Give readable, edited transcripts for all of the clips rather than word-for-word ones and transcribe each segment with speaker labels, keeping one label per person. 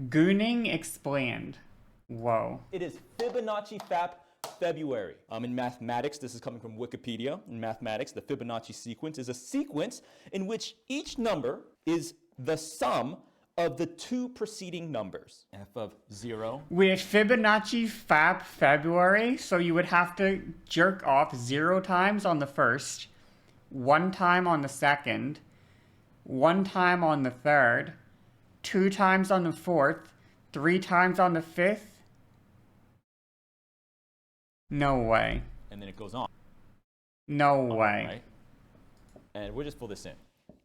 Speaker 1: Gooning explained. Whoa.
Speaker 2: It is Fibonacci Fap February. In mathematics, this is coming from Wikipedia. In mathematics, the Fibonacci sequence is a sequence in which each number is the sum of the two preceding numbers. F of 0.
Speaker 1: With Fibonacci Fap February, so you would have to jerk off 0 times on the first, 1 time on the second, 1 time on the third, 2 times on the fourth, 3 times on the fifth. No way.
Speaker 2: And then it goes on.
Speaker 1: No way.
Speaker 2: Right? And we'll just fill this in.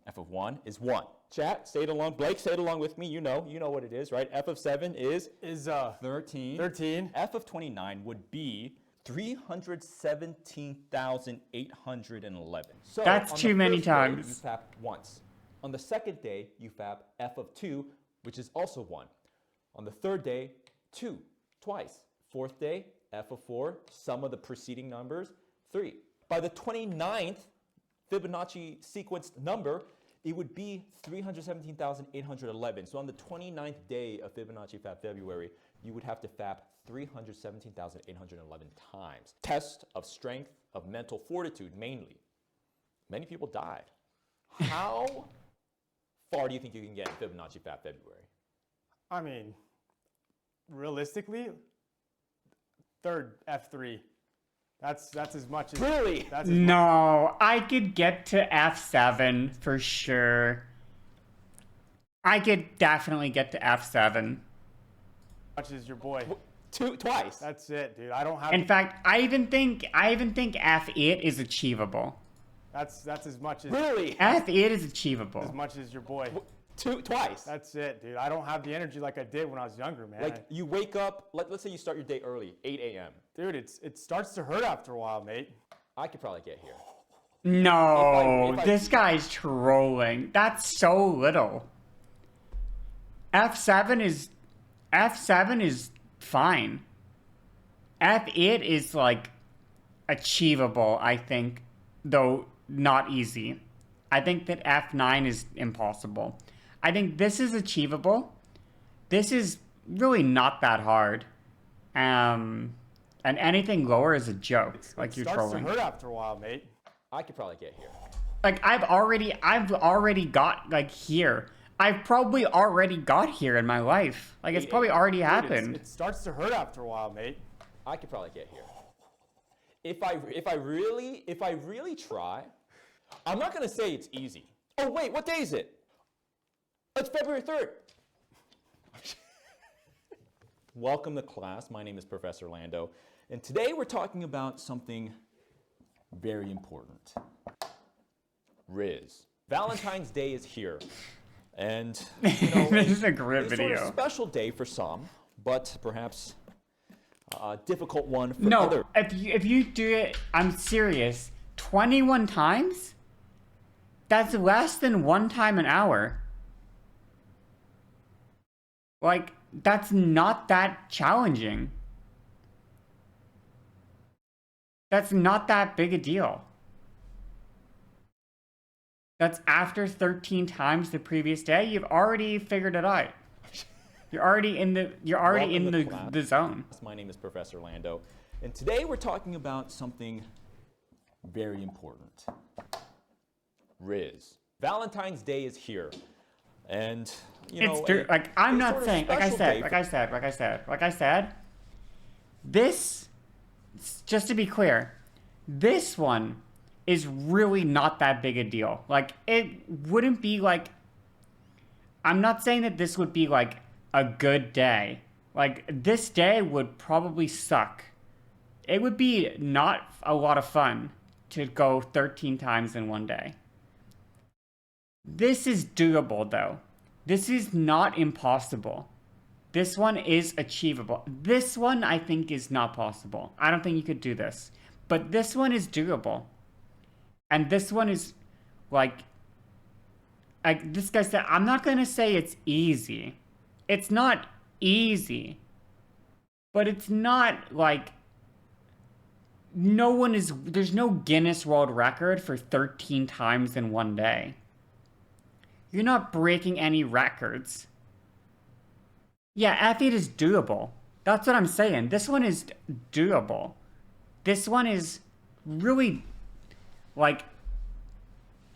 Speaker 2: F of 1 is 1. Chat, say it along. Blake, say it along with me. You know what it is, right? F of 7 is 13.
Speaker 3: 13.
Speaker 2: F of 29 would be 317,811. So
Speaker 1: That's too many times.
Speaker 2: You fap once. On the second day, you fap F of 2, which is also 1. On the third day, 2, twice. Fourth day, F of 4, sum of the preceding numbers, 3. By the 29th Fibonacci sequenced number, it would be 317,811. So on the 29th day of Fibonacci Fap February, you would have to fap 317,811 times. Test of strength, of mental fortitude mainly. Many people died. How far do you think you can get in Fibonacci Fap February?
Speaker 3: I mean, realistically, third F3. That's as much as...
Speaker 2: Really?
Speaker 3: That's
Speaker 1: No, I could get to F7 for sure. I could definitely get to F7.
Speaker 3: much as your boy.
Speaker 2: Twice.
Speaker 3: That's it, dude. I don't have...
Speaker 1: In fact, I even think F8 is achievable.
Speaker 3: That's as much as...
Speaker 2: Really?
Speaker 1: F8 is achievable.
Speaker 3: As much as your boy.
Speaker 2: Twice.
Speaker 3: That's it, dude. I don't have the energy like I did when I was younger, man.
Speaker 2: Like you wake up, let's say you start your day early, 8 a.m.
Speaker 3: Dude, it starts to hurt after a while, mate.
Speaker 2: I could probably get here.
Speaker 1: No,
Speaker 2: if I-
Speaker 1: this guy's trolling. That's so little. F7 is fine. F8 is like achievable, I think, though not easy. I think that F9 is impossible. I think this is achievable. This is really not that hard. And anything lower is a joke. Like you're
Speaker 3: Starts
Speaker 1: trolling.
Speaker 3: to hurt after a while, mate.
Speaker 2: I could probably get here.
Speaker 1: Like I've already got like here. I've probably already got here in my life. Like it's probably already happened.
Speaker 3: It starts to hurt after a while, mate.
Speaker 2: I could probably get here. If I really try, I'm not gonna say it's easy. Oh wait, what day is it? It's February 3rd. Welcome to class. My name is Professor Lando, and today we're talking about something very important. Riz. Valentine's Day is here, and
Speaker 1: This is a great
Speaker 2: it's sort of
Speaker 1: video.
Speaker 2: a special day for some, but perhaps a difficult one for
Speaker 1: No,
Speaker 2: others.
Speaker 1: if you do it, I'm serious. 21 times? That's less than 1 time an hour. Like, that's not that challenging. That's not that big a deal. That's after 13 times the previous day. You've already figured it out. You're already in the
Speaker 2: Welcome to class.
Speaker 1: the zone.
Speaker 2: My name is Professor Lando, and today we're talking about something very important. Valentine's Day is here, and
Speaker 1: Like I'm
Speaker 2: it's
Speaker 1: not
Speaker 2: sort of
Speaker 1: saying, like I said, this, just to be clear, this one is really not that big a deal. Like it wouldn't be like, I'm not saying that this would be like a good day. Like this day would probably suck. It would be not a lot of fun to go 13 times in one day. This is doable though. This is not impossible. This one is achievable. This one I think is not possible. I don't think you could do this. But this one is doable. And this one is like this guy said, I'm not going to say it's easy. It's not easy. But it's not like there's no Guinness World Record for 13 times in one day. You're not breaking any records. Yeah, F8 is doable. That's what I'm saying. This one is doable. This one is really like,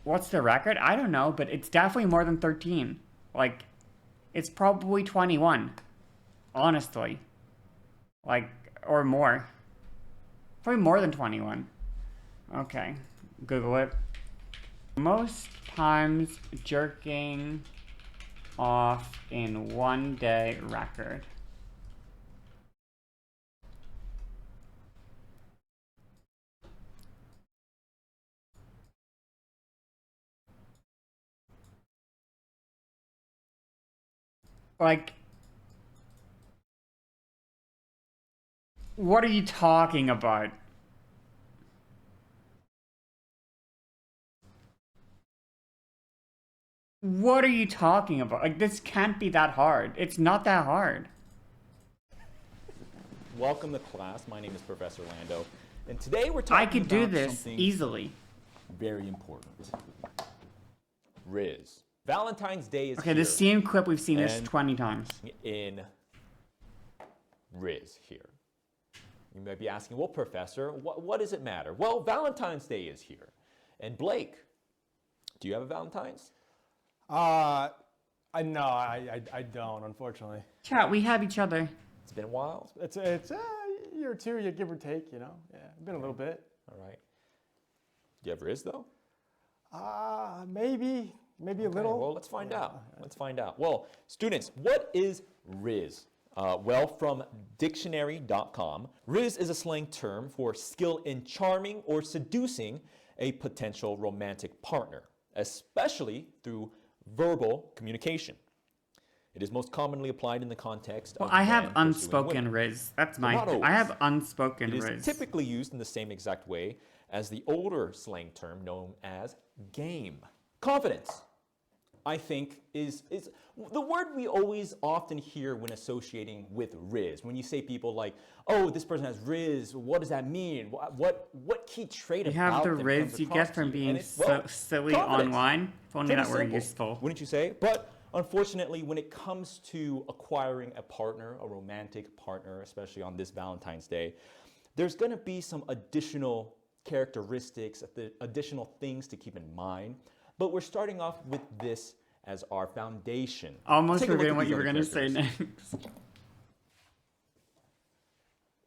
Speaker 1: what's the record? I don't know, but it's definitely more than 13. Like, it's probably 21, honestly. Like, or more. Probably more than 21. Okay, Google it. Most times jerking off in 1 day record. Like, what are you talking about? What are you talking about? Like, this can't be that hard. It's not that hard.
Speaker 2: Welcome to class. My name is Professor Lando, and today we're
Speaker 1: I
Speaker 2: talking
Speaker 1: could do
Speaker 2: about
Speaker 1: this
Speaker 2: something
Speaker 1: easily.
Speaker 2: very important. Riz. Valentine's Day is
Speaker 1: Okay,
Speaker 2: here.
Speaker 1: the same clip, we've seen this
Speaker 2: And
Speaker 1: 20 times.
Speaker 2: in Riz here. You may be asking, well, Professor, what does it matter? Well, Valentine's Day is here. And Blake, do you have a Valentine's?
Speaker 3: I no, I don't, unfortunately.
Speaker 1: Chat, we have each other.
Speaker 2: It's been a while.
Speaker 3: It's a year or two, you give or take, you know. Yeah, been a little bit.
Speaker 2: All right. Do you have Riz, though?
Speaker 3: Maybe a little.
Speaker 2: Well, let's find out. Let's find out. Well, students, what is Riz? Well, from dictionary.com, Riz is a slang term for skill in charming or seducing a potential romantic partner, especially through verbal communication. It is most commonly applied in the context
Speaker 1: Well,
Speaker 2: of
Speaker 1: I have
Speaker 2: men pursuing
Speaker 1: unspoken
Speaker 2: women.
Speaker 1: riz. That's my.
Speaker 2: not
Speaker 1: I have
Speaker 2: always.
Speaker 1: unspoken
Speaker 2: It is
Speaker 1: riz.
Speaker 2: typically used in the same exact way as the older slang term known as game. Confidence, I think, is the word we always often hear when associating with Riz. When you say people like, oh, this person has Riz, what does that mean? What key trait
Speaker 1: You
Speaker 2: about
Speaker 1: have the
Speaker 2: them
Speaker 1: riz
Speaker 2: comes
Speaker 1: you
Speaker 2: across
Speaker 1: get
Speaker 2: to
Speaker 1: from
Speaker 2: you?
Speaker 1: being
Speaker 2: And it's,
Speaker 1: so
Speaker 2: well,
Speaker 1: silly
Speaker 2: confidence.
Speaker 1: online. If only
Speaker 2: Pretty
Speaker 1: that were
Speaker 2: simple,
Speaker 1: useful.
Speaker 2: wouldn't you say? But unfortunately, when it comes to acquiring a partner, a romantic partner, especially on this Valentine's Day, there's going to be some additional characteristics, additional things to keep in mind. But we're starting off with this as our foundation.
Speaker 1: Almost
Speaker 2: Take a look
Speaker 1: forgetting
Speaker 2: at
Speaker 1: what
Speaker 2: these
Speaker 1: you were
Speaker 2: other
Speaker 1: going to say
Speaker 2: characteristics.
Speaker 1: next.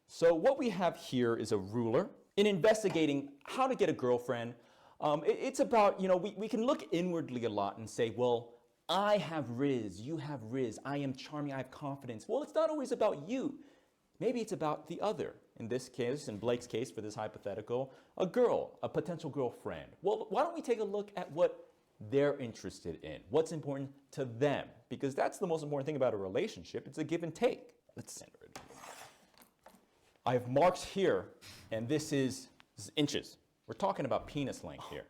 Speaker 2: So what we have here is a ruler. In investigating how to get a girlfriend, it's about, we can look inwardly a lot and say, well, I have Riz, you have Riz, I am charming, I have confidence. Well, it's not always about you. Maybe it's about the other. In this case, in Blake's case, for this hypothetical, a girl, a potential girlfriend. Well, why don't we take a look at what they're interested in? What's important to them? Because that's the most important thing about a relationship. It's a give and take. Let's center it. I have marks here, and this is inches. We're talking about penis length here.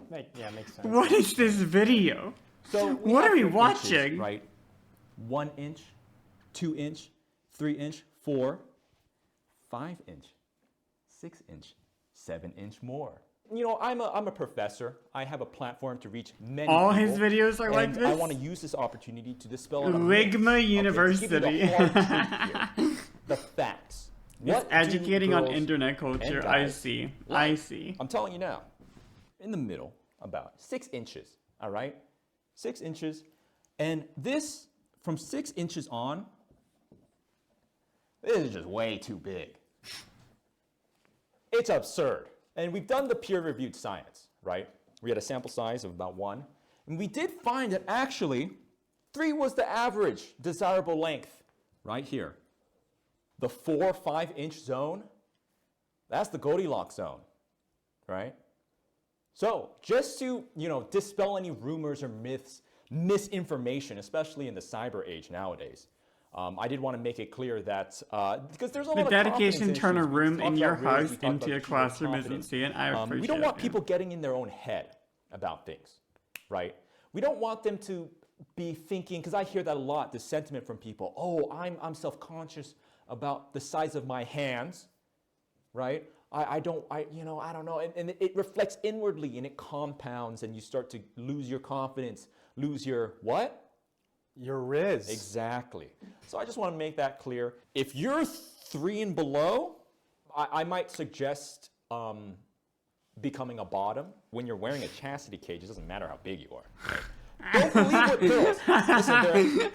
Speaker 3: Makes sense.
Speaker 1: What is this video?
Speaker 2: So
Speaker 1: What
Speaker 2: have
Speaker 1: are we
Speaker 2: here inches,
Speaker 1: watching?
Speaker 2: right? 1 inch, 2 inch, 3 inch, 4, 5 inch, 6 inch, 7 inch more. I'm a professor. I have a platform to reach many
Speaker 1: All
Speaker 2: people.
Speaker 1: his videos are like
Speaker 2: and I
Speaker 1: this?
Speaker 2: want to use this opportunity to dispel a myth.
Speaker 1: Ligma
Speaker 2: Okay, to give you
Speaker 1: University.
Speaker 2: the hard truth here. The facts.
Speaker 1: It's
Speaker 2: What do
Speaker 1: educating on
Speaker 2: girls
Speaker 1: internet
Speaker 2: and
Speaker 1: culture. I
Speaker 2: guys
Speaker 1: see.
Speaker 2: like?
Speaker 1: I see.
Speaker 2: I'm telling you now, in the middle, about 6 inches, all right? 6 inches. And this, from 6 inches on, this is just way too big. It's absurd. And we've done the peer-reviewed science, right? We had a sample size of about 1. And we did find that actually 3 was the average desirable length right here. The 4 or 5 inch zone, that's the Goldilocks zone, right? So just to dispel any rumors or myths, misinformation, especially in the cyber age nowadays, I did want to make it clear that because there's a lot
Speaker 1: The
Speaker 2: of
Speaker 1: dedication
Speaker 2: confidence
Speaker 1: turn a
Speaker 2: issues. We
Speaker 1: room
Speaker 2: talked
Speaker 1: in your
Speaker 2: about Riz,
Speaker 1: house
Speaker 2: we talked
Speaker 1: into
Speaker 2: about
Speaker 1: a
Speaker 2: the keyword
Speaker 1: classroom isn't
Speaker 2: confidence.
Speaker 1: seen. I appreciate
Speaker 2: We don't want
Speaker 1: it.
Speaker 2: people getting in their own head about things, right? We don't want them to be thinking, because I hear that a lot, this sentiment from people, oh, I'm self-conscious about the size of my hands, right? I don't know. And it reflects inwardly and it compounds and you start to lose your confidence, lose your what?
Speaker 3: Your Riz.
Speaker 2: Exactly. So I just want to make that clear. If you're 3 and below, I might suggest becoming a bottom. When you're wearing a chastity cage, it doesn't matter how big you are. Right? Don't believe what girls. Listen, the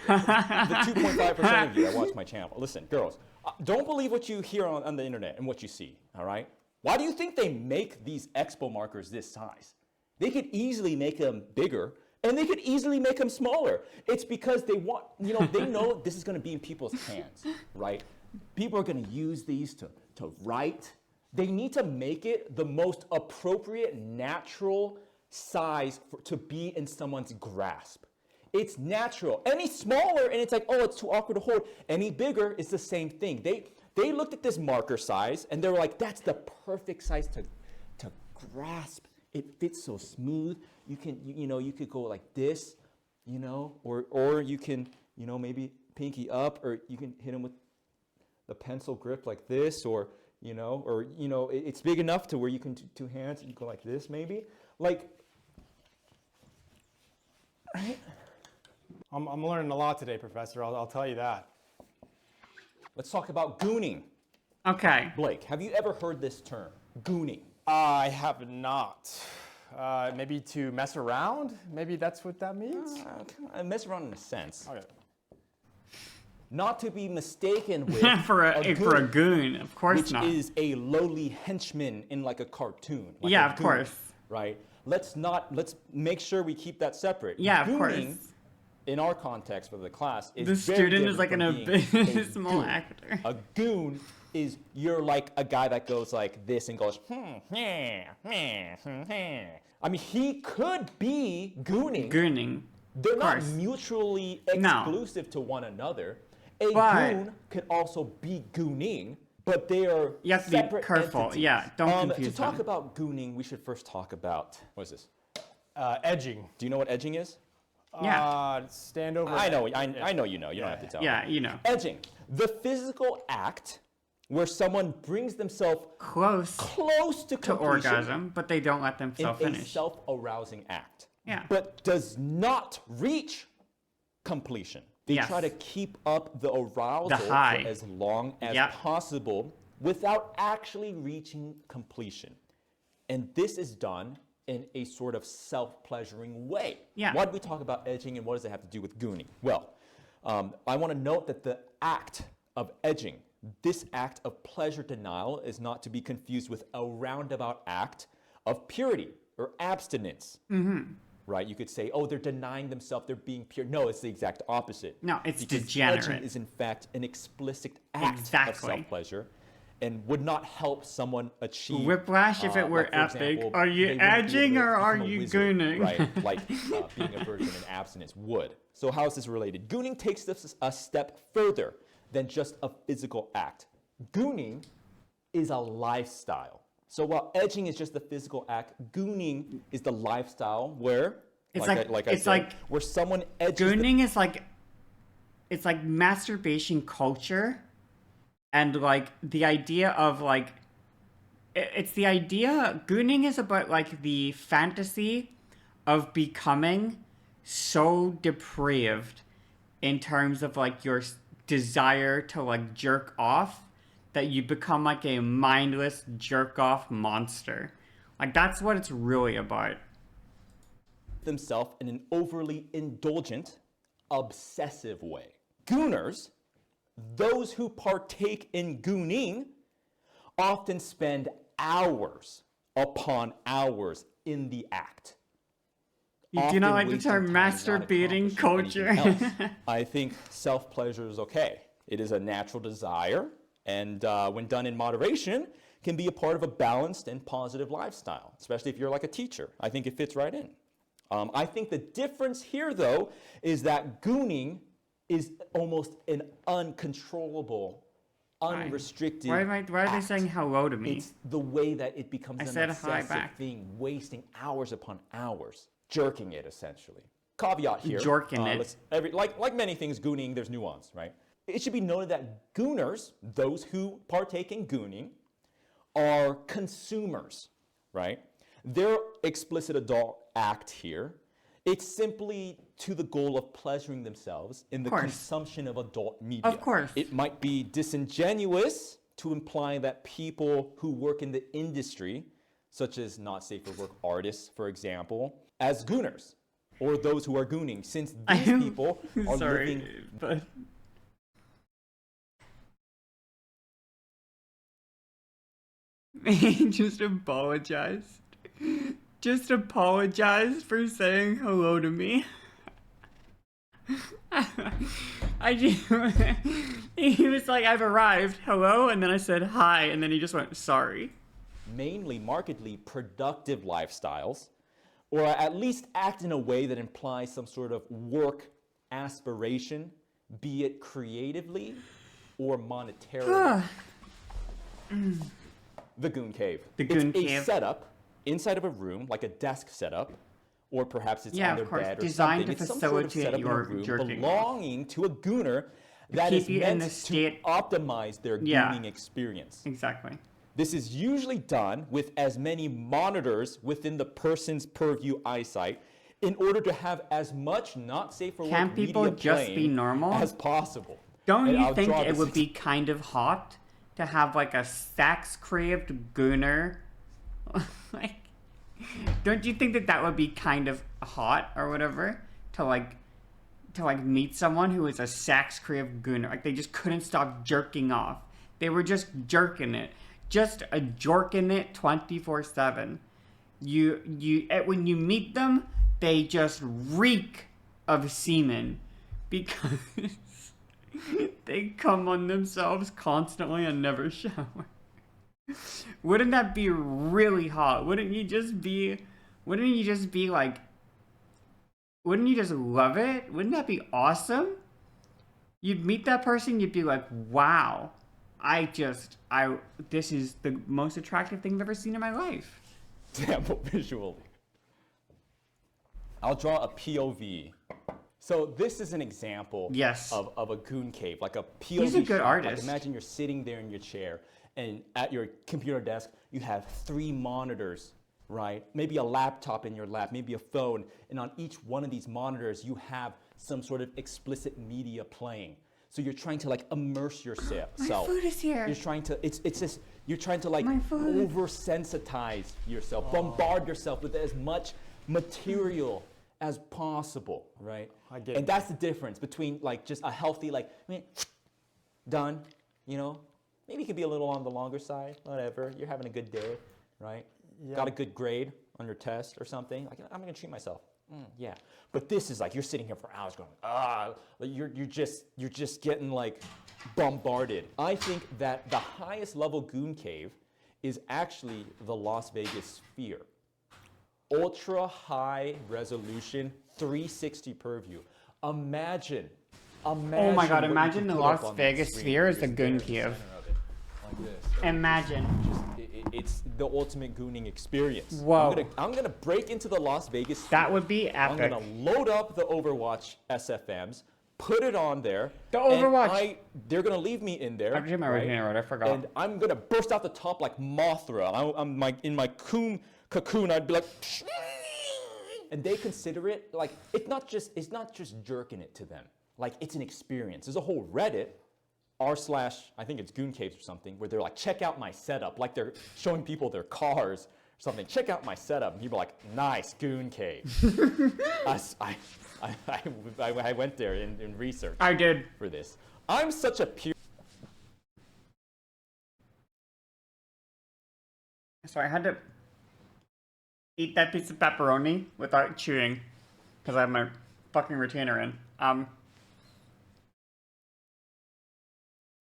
Speaker 2: 2.5% of you that watch my channel. Listen, girls, don't believe what you hear on the internet and what you see. All right? Why do you think they make these expo markers this size? They could easily make them bigger, and they could easily make them smaller. It's because they want, they know this is going to be in people's hands, right? People are going to use these to write. They need to make it the most appropriate, natural size to be in someone's grasp. It's natural. Any smaller, and it's like, oh, it's too awkward to hold. Any bigger, it's the same thing. They looked at this marker size, and they were like, that's the perfect size to grasp. It fits so smooth. You can, you could go like this, or you can, maybe pinky up, or you can hit them with the pencil grip like this, or it's big enough to where you can two hands, you go like this maybe. Like, right?
Speaker 3: I'm learning a lot today, Professor. I'll tell you that.
Speaker 2: Let's talk about gooning.
Speaker 1: Okay.
Speaker 2: Blake, have you ever heard this term, gooning?
Speaker 3: I have not. Maybe to mess around? Maybe that's what that means?
Speaker 2: I mess around in a sense.
Speaker 3: Okay.
Speaker 2: Not to be mistaken with
Speaker 1: for a goon, of course
Speaker 2: which
Speaker 1: not.
Speaker 2: is a lowly henchman in like a cartoon. Like
Speaker 1: Yeah,
Speaker 2: a
Speaker 1: of
Speaker 2: goon,
Speaker 1: course.
Speaker 2: Right? Let's make sure we keep that separate.
Speaker 1: Yeah, of
Speaker 2: Gooning,
Speaker 1: course.
Speaker 2: in our context for the class, is
Speaker 1: The
Speaker 2: very
Speaker 1: student is
Speaker 2: different
Speaker 1: like an
Speaker 2: from being a
Speaker 1: abysmal
Speaker 2: goon.
Speaker 1: actor.
Speaker 2: A goon is you're like a guy that goes like this and goes, I mean, he could be gooning.
Speaker 1: Gooning.
Speaker 2: They're not
Speaker 1: course.
Speaker 2: mutually
Speaker 1: No.
Speaker 2: exclusive to one another. A
Speaker 1: But-
Speaker 2: goon could also be gooning, but they are
Speaker 1: You have to be
Speaker 2: separate
Speaker 1: careful.
Speaker 2: entities.
Speaker 1: Yeah, don't confuse
Speaker 2: To talk
Speaker 1: them.
Speaker 2: about gooning, we should first talk about, what is this?
Speaker 3: Edging.
Speaker 2: Do you know what edging is?
Speaker 1: Yeah.
Speaker 3: Stand over.
Speaker 2: I know you know. You don't have to tell me.
Speaker 1: Yeah, you know.
Speaker 2: Edging, the physical act where someone brings themselves
Speaker 1: Close
Speaker 2: close to
Speaker 1: to
Speaker 2: completion
Speaker 1: orgasm, but they don't let
Speaker 2: in
Speaker 1: themselves
Speaker 2: a
Speaker 1: finish.
Speaker 2: self-arousing act.
Speaker 1: Yeah.
Speaker 2: But does not reach completion. They
Speaker 1: Yes.
Speaker 2: try to keep up the arousal
Speaker 1: The high.
Speaker 2: for as long as
Speaker 1: Yep.
Speaker 2: possible without actually reaching completion. And this is done in a sort of self-pleasuring way.
Speaker 1: Yeah.
Speaker 2: Why do we talk about edging and what does it have to do with gooning? Well, I want to note that the act of edging, this act of pleasure denial, is not to be confused with a roundabout act of purity or abstinence. Right? You could say, oh, they're denying themselves, they're being pure. No, it's the exact opposite.
Speaker 1: No, it's
Speaker 2: because
Speaker 1: degenerate.
Speaker 2: edging is in fact an explicit act of
Speaker 1: Exactly.
Speaker 2: self-pleasure and would not help someone achieve
Speaker 1: Whiplash if it were
Speaker 2: like, for
Speaker 1: epic.
Speaker 2: example,
Speaker 1: Are you
Speaker 2: they wouldn't be able
Speaker 1: edging
Speaker 2: to
Speaker 1: or are
Speaker 2: become a
Speaker 1: you
Speaker 2: wizard,
Speaker 1: gooning?
Speaker 2: Right, like being a virgin in abstinence would. So how is this related? Gooning takes this a step further than just a physical act. Gooning is a lifestyle. So while edging is just the physical act, gooning is the lifestyle where,
Speaker 1: It's
Speaker 2: I said,
Speaker 1: like
Speaker 2: where someone edges the
Speaker 1: Gooning is like, it's like masturbation culture, and like the idea of like, it's the idea. Gooning is about like the fantasy of becoming so depraved in terms of like your desire to like jerk off that you become like a mindless jerk off monster. Like that's what it's really about.
Speaker 2: themselves in an overly indulgent, obsessive way. Gooners, those who partake in gooning, often spend hours upon hours in the act.
Speaker 1: You do not
Speaker 2: often
Speaker 1: like the
Speaker 2: wasting
Speaker 1: term
Speaker 2: time not
Speaker 1: masturbating
Speaker 2: accomplishing
Speaker 1: culture.
Speaker 2: anything else. I think self-pleasure is okay. It is a natural desire, and when done in moderation, can be a part of a balanced and positive lifestyle, especially if you're like a teacher. I think it fits right in. I think the difference here, though, is that gooning is almost an uncontrollable, unrestricted
Speaker 1: Why are they
Speaker 2: act.
Speaker 1: saying hello to me?
Speaker 2: It's the way that it becomes
Speaker 1: I
Speaker 2: an
Speaker 1: said hi
Speaker 2: obsessive
Speaker 1: back.
Speaker 2: thing, wasting hours upon hours, jerking it essentially. Caveat here.
Speaker 1: Jorking it.
Speaker 2: Like many things, gooning, there's nuance, right? It should be noted that gooners, those who partake in gooning, are consumers, right? Their explicit adult act here It's simply to the goal of pleasuring themselves in the
Speaker 1: course.
Speaker 2: consumption of adult media.
Speaker 1: Of course.
Speaker 2: It might be disingenuous to imply that people who work in the industry, such as not safe for work artists, for example, as gooners, or those who are gooning, since these people are
Speaker 1: Sorry,
Speaker 2: living...
Speaker 1: but he just apologized. Just apologized for saying hello to me. I just, he was like, I've arrived, hello, and then I said hi, and then he just went, sorry.
Speaker 2: mainly markedly productive lifestyles, or at least act in a way that implies some sort of work aspiration, be it creatively or monetarily. The Goon Cave.
Speaker 1: The Goon
Speaker 2: It's
Speaker 1: Cave.
Speaker 2: a setup inside of a room, like a desk setup, or perhaps it's
Speaker 1: Yeah,
Speaker 2: on their
Speaker 1: of course,
Speaker 2: bed or
Speaker 1: designed
Speaker 2: something.
Speaker 1: to
Speaker 2: It's some sort of
Speaker 1: facilitate
Speaker 2: setup in a
Speaker 1: your
Speaker 2: room
Speaker 1: jerking off.
Speaker 2: belonging to a gooner that
Speaker 1: keep
Speaker 2: is
Speaker 1: you in
Speaker 2: meant
Speaker 1: the
Speaker 2: to
Speaker 1: state-
Speaker 2: optimize their
Speaker 1: Yeah.
Speaker 2: gooning experience.
Speaker 1: Exactly.
Speaker 2: This is usually done with as many monitors within the person's purview eyesight in order to have as much not safe for
Speaker 1: Can't
Speaker 2: work
Speaker 1: people
Speaker 2: media
Speaker 1: just be
Speaker 2: playing
Speaker 1: normal?
Speaker 2: as possible.
Speaker 1: Don't
Speaker 2: And
Speaker 1: you
Speaker 2: I'll
Speaker 1: think
Speaker 2: draw
Speaker 1: it
Speaker 2: this
Speaker 1: would be kind of hot to have like a sex-craved gooner? Like, don't you think that that would be kind of hot or whatever to meet someone who is a sex-craved gooner? Like they just couldn't stop jerking off. They were just jerking it, just a jerking it 24/7. When you meet them, they just reek of semen because they come on themselves constantly and never shower. Wouldn't that be really hot? Wouldn't you just like, wouldn't you just love it? Wouldn't that be awesome? You'd meet that person, you'd be like, wow, this is the most attractive thing I've ever seen in my life.
Speaker 2: Example visually. I'll draw a POV. So this is an example
Speaker 1: Yes.
Speaker 2: of a goon cave, like a POV
Speaker 1: He's a good
Speaker 2: shot. Like
Speaker 1: artist.
Speaker 2: imagine you're sitting there in your chair, and at your computer desk, you have 3 monitors, right? Maybe a laptop in your lap, maybe a phone, and on each one of these monitors, you have some sort of explicit media playing. So you're trying to like immerse yourself.
Speaker 1: My food is here.
Speaker 2: You're trying to, it's just, you're trying to like
Speaker 1: My food.
Speaker 2: oversensitize yourself, bombard yourself with as much material as possible, right?
Speaker 3: I get
Speaker 2: And
Speaker 3: it.
Speaker 2: that's the difference between like just a healthy, like, done, you know? Maybe it could be a little on the longer side, whatever. You're having a good day, right?
Speaker 3: Yeah.
Speaker 2: Got a good grade on your test or something. Like, I'm gonna treat myself. Yeah. But this is like, you're sitting here for hours going, like you're just getting like bombarded. I think that the highest level goon cave is actually the Las Vegas Sphere. Ultra high resolution, 360 purview. Imagine.
Speaker 1: Oh my god,
Speaker 2: what you
Speaker 1: imagine
Speaker 2: can
Speaker 1: the
Speaker 2: put
Speaker 1: Las
Speaker 2: up on
Speaker 1: Vegas
Speaker 2: screen.
Speaker 1: Sphere is the
Speaker 2: Here's
Speaker 1: goon
Speaker 2: there,
Speaker 1: cave.
Speaker 2: center of it, like this.
Speaker 1: Imagine.
Speaker 2: It's the ultimate gooning experience.
Speaker 1: Whoa.
Speaker 2: I'm gonna break into the Las Vegas Sphere.
Speaker 1: That would be
Speaker 2: I'm
Speaker 1: epic.
Speaker 2: gonna load up the Overwatch SFMs, put it on there.
Speaker 1: The
Speaker 2: and
Speaker 1: Overwatch.
Speaker 2: they're gonna leave me in there.
Speaker 1: I have to do my
Speaker 2: right?
Speaker 1: retainer right, I forgot.
Speaker 2: And I'm gonna burst out the top like Mothra. I'm like in my cocoon. I'd be like, and they consider it like it's not just jerking it to them. Like it's an experience. There's a whole Reddit I think it's Goon Caves or something, where they're like, check out my setup, like they're showing people their cars or something. Check out my setup, and people are like, nice Goon Cave. I went there in research
Speaker 1: I did.
Speaker 2: for this. I'm such a pure.
Speaker 1: So I had to eat that piece of pepperoni without chewing because I have my fucking retainer in.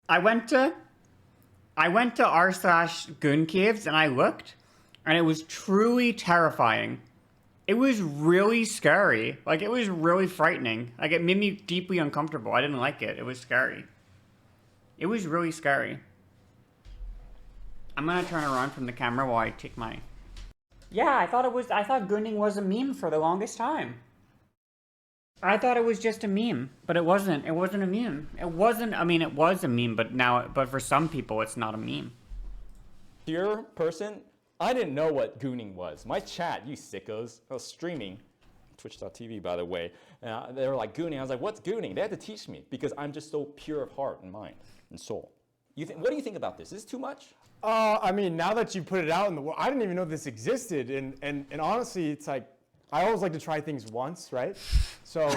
Speaker 1: I went to r/Goon Caves and I looked, and it was truly terrifying. It was really scary. Like, it was really frightening. Like, it made me deeply uncomfortable. I didn't like it. It was scary. It was really scary. I'm gonna turn around from the camera while I take my... Yeah, I thought Gooning was a meme for the longest time. I thought it was just a meme, but it wasn't. It wasn't a meme. It wasn't, I mean, it was a meme, but for some people, it's not a meme.
Speaker 2: Pure person, I didn't know what gooning was. My chat, you sickos, I was streaming Twitch.tv, by the way. They were like, Gooning. I was like, what's Gooning? They had to teach me because I'm just so pure of heart and mind and soul. What do you think about this? Is this too much?
Speaker 3: I mean, now that you put it out in the world, I didn't even know this existed. And honestly, it's like, I always like to try things once, right? So,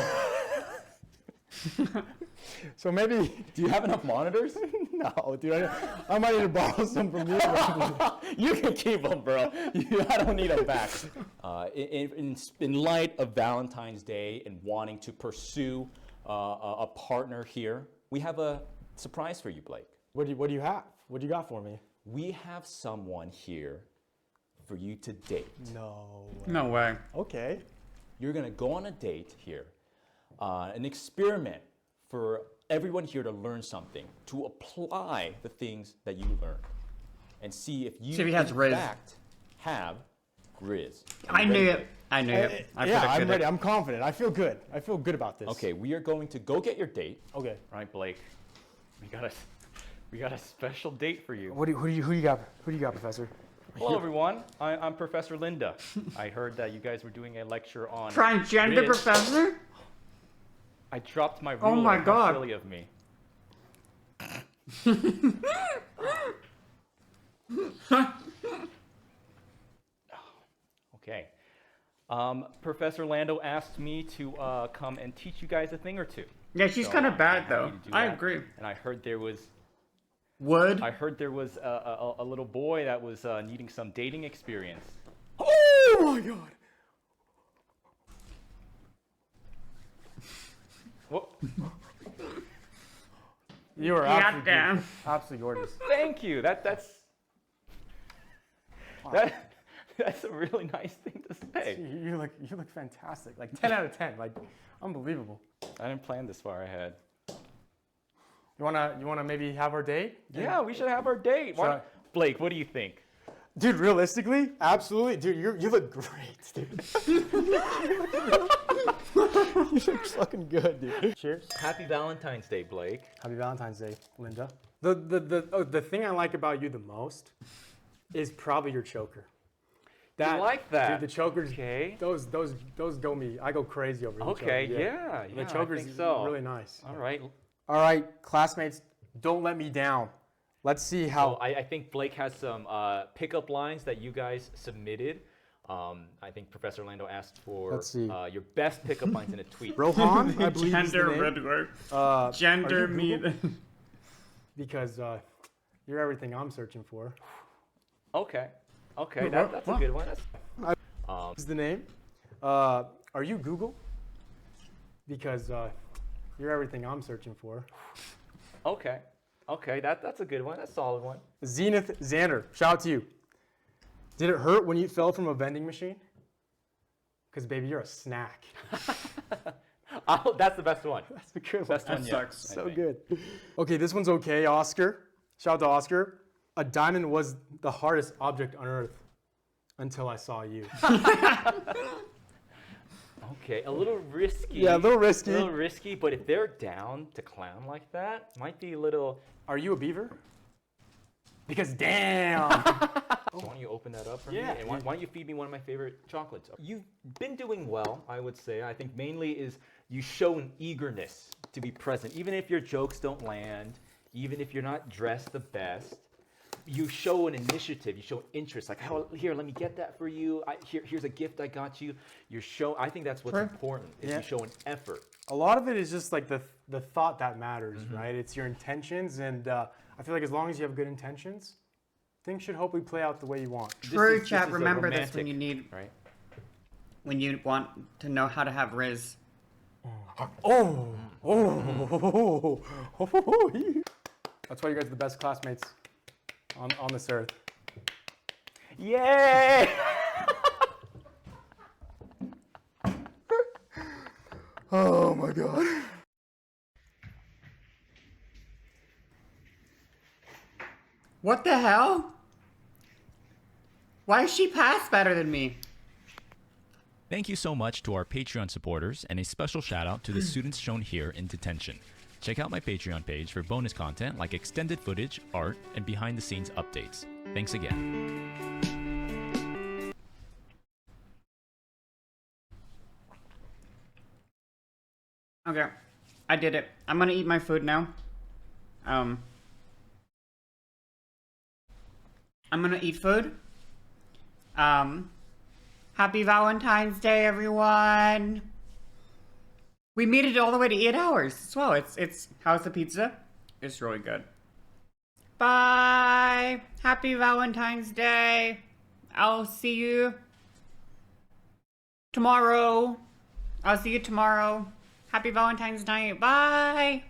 Speaker 3: so maybe.
Speaker 2: Do you have enough monitors?
Speaker 3: No, dude. I might need to borrow some from you.
Speaker 2: You can keep them, bro. I don't need them back. In light of Valentine's Day and wanting to pursue a partner here, we have a surprise for you, Blake.
Speaker 3: What do you have? What do you got for me?
Speaker 2: We have someone here for you to date.
Speaker 3: No.
Speaker 1: No way.
Speaker 3: Okay.
Speaker 2: You're gonna go on a date here, an experiment for everyone here to learn something, to apply the things that you learn, and see if you
Speaker 1: See if he has
Speaker 2: in
Speaker 1: Riz.
Speaker 2: fact have Riz.
Speaker 1: I knew it. I knew it. I
Speaker 3: Yeah, I'm
Speaker 1: predicted
Speaker 3: ready.
Speaker 1: it.
Speaker 3: I'm confident. I feel good. I feel good about this.
Speaker 2: Okay, we are going to go get your date.
Speaker 3: Okay.
Speaker 4: All right, Blake. We got a special date for you.
Speaker 3: Who you got? Who do you got, Professor?
Speaker 4: Hello, everyone. I'm Professor Linda. I heard that you guys were doing a lecture on
Speaker 1: Transgender
Speaker 4: Riz.
Speaker 1: professor?
Speaker 4: I dropped my ruler.
Speaker 1: Oh my
Speaker 4: How
Speaker 1: God.
Speaker 4: silly of me. Okay. Professor Lando asked me to come and teach you guys a thing or two.
Speaker 1: Yeah, she's
Speaker 4: So
Speaker 1: kind of
Speaker 4: I'm
Speaker 1: bad
Speaker 4: happy
Speaker 1: though.
Speaker 4: to do
Speaker 1: I
Speaker 4: that.
Speaker 1: agree.
Speaker 4: And I heard there was
Speaker 1: Would?
Speaker 4: a little boy that was needing some dating experience.
Speaker 3: Oh my God.
Speaker 4: Whoa.
Speaker 3: You are
Speaker 1: Goddamn.
Speaker 3: absolutely gorgeous.
Speaker 4: Thank you. That's a really nice thing to say.
Speaker 3: You look fantastic. Like 10 out of 10. Like unbelievable.
Speaker 4: I didn't plan this far ahead.
Speaker 3: You wanna maybe have our date?
Speaker 4: Yeah, we should have our date.
Speaker 3: Should I-
Speaker 4: Blake, what do you think?
Speaker 3: Dude, realistically, absolutely. Dude, you look great, dude. You look fucking good, dude. Cheers.
Speaker 4: Happy Valentine's Day, Blake.
Speaker 3: Happy Valentine's Day, Linda. The thing I like about you the most is probably your choker.
Speaker 4: You like that?
Speaker 3: Dude, the chokers.
Speaker 4: Okay.
Speaker 3: Those go me. I go crazy over the
Speaker 4: Okay,
Speaker 3: choker.
Speaker 4: yeah,
Speaker 3: The
Speaker 4: I
Speaker 3: choker's
Speaker 4: think so.
Speaker 3: really nice.
Speaker 4: All right.
Speaker 3: All right, classmates, don't let me down. Let's see how.
Speaker 4: So I think Blake has some pickup lines that you guys submitted. I think Professor Lando asked for
Speaker 3: Let's see.
Speaker 4: your best pickup lines in a tweet.
Speaker 3: Rohan, I believe is the
Speaker 1: Gender
Speaker 3: name.
Speaker 1: Ridler. Gender
Speaker 3: are you
Speaker 1: me.
Speaker 3: Google? Because you're everything I'm searching for.
Speaker 4: Okay. Okay,
Speaker 1: Wait,
Speaker 4: that's
Speaker 1: what?
Speaker 4: a good one.
Speaker 3: Is the name? Are you Google? Because you're everything I'm searching for.
Speaker 4: Okay. Okay, that's a good one. That's a solid one.
Speaker 3: Zenith Xander, shout out to you. Did it hurt when you fell from a vending machine? Because baby, you're a snack.
Speaker 4: Oh, that's the best one.
Speaker 3: That's a good one.
Speaker 4: Best one
Speaker 1: That
Speaker 4: yet,
Speaker 1: sucks.
Speaker 4: I
Speaker 3: So
Speaker 4: think.
Speaker 3: good. Okay, this one's okay, Oscar. Shout out to Oscar. A diamond was the hardest object on earth until I saw you.
Speaker 4: Okay, a little risky.
Speaker 3: Yeah, a little risky.
Speaker 4: A little risky, but if they're down to clown like that, might be a little.
Speaker 3: Are you a beaver? Because damn.
Speaker 4: So why don't you open that up for
Speaker 3: Yeah.
Speaker 4: me? And why don't you feed me one of my favorite chocolates? You've been doing well, I would say. I think mainly is you show an eagerness to be present, even if your jokes don't land, even if you're not dressed the best. You show an initiative, you show interest, like, oh, here, let me get that for you. Here's a gift I got you. I think that's what's
Speaker 3: Sure.
Speaker 4: important, is
Speaker 3: Yeah.
Speaker 4: you show an effort.
Speaker 3: A lot of it is just like the thought that matters, right? It's your intentions, and I feel like as long as you have good intentions, things should hopefully play out the way you want.
Speaker 1: True,
Speaker 4: This
Speaker 1: chat.
Speaker 4: is a
Speaker 1: Remember this when
Speaker 4: romantic,
Speaker 1: you need,
Speaker 4: right?
Speaker 1: when you want to know how to have Riz.
Speaker 3: That's why you guys are the best classmates on this earth.
Speaker 4: Yay!
Speaker 3: Oh my god.
Speaker 1: What the hell? Why is she pass better than me?
Speaker 5: Thank you so much to our Patreon supporters, and a special shout out to the students shown here in detention. Check out my Patreon page for bonus content like extended footage, art, and behind the scenes updates. Thanks again.
Speaker 1: Okay, I did it. I'm gonna eat my food now. I'm gonna eat food. Happy Valentine's Day, everyone. We made it all the way to 8 hours as well. It's how's the pizza? It's really good. Bye. Happy Valentine's Day. I'll see you tomorrow. I'll see you tomorrow. Happy Valentine's night. Bye.